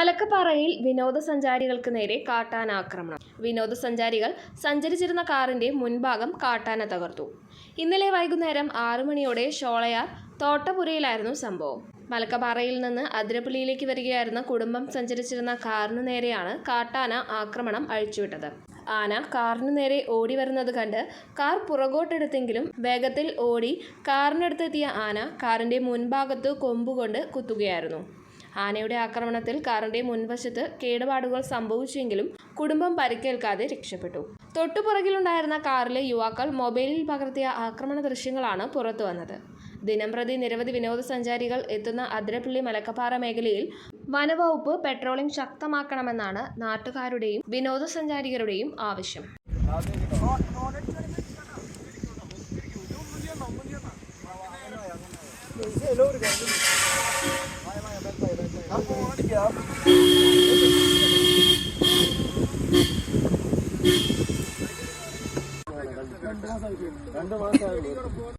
മലക്കപ്പാറയിൽ വിനോദസഞ്ചാരികൾക്ക് നേരെ കാട്ടാന ആക്രമണം. വിനോദസഞ്ചാരികൾ സഞ്ചരിച്ചിരുന്ന കാറിന്റെ മുൻഭാഗം കാട്ടാന തകർത്തു. ഇന്നലെ വൈകുന്നേരം 6 മണിയോടെ ഷോളയാർ തോട്ടപുരയിലായിരുന്നു സംഭവം. മലക്കപ്പാറയിൽ നിന്ന് അതിരപ്പള്ളിയിലേക്ക് വരികയായിരുന്ന കുടുംബം സഞ്ചരിച്ചിരുന്ന കാറിനു നേരെയാണ് കാട്ടാന ആക്രമണം അഴിച്ചുവിട്ടത്. ആന കാറിനു നേരെ ഓടി വരുന്നത് കണ്ട് കാർ പുറകോട്ടെടുത്തെങ്കിലും വേഗത്തിൽ ഓടി കാറിനടുത്തെത്തിയ ആന കാറിന്റെ മുൻഭാഗത്ത് കൊമ്പുകൊണ്ട് കുത്തുകയായിരുന്നു. ആനയുടെ ആക്രമണത്തിൽ കാറിന്റെ മുൻവശത്ത് കേടുപാടുകൾ സംഭവിച്ചെങ്കിലും കുടുംബം പരിക്കേൽക്കാതെ രക്ഷപ്പെട്ടു. തൊട്ടുപുറകിലുണ്ടായിരുന്ന കാറിലെ യുവാക്കൾ മൊബൈലിൽ പകർത്തിയ ആക്രമണ ദൃശ്യങ്ങളാണ് പുറത്തുവന്നത്. ദിനംപ്രതി നിരവധി വിനോദസഞ്ചാരികൾ എത്തുന്ന അതിരപ്പള്ളി മലക്കപ്പാറ മേഖലയിൽ വനവകുപ്പ് പെട്രോളിംഗ് ശക്തമാക്കണമെന്നാണ് നാട്ടുകാരുടെയും വിനോദസഞ്ചാരികളുടെയും ആവശ്യം.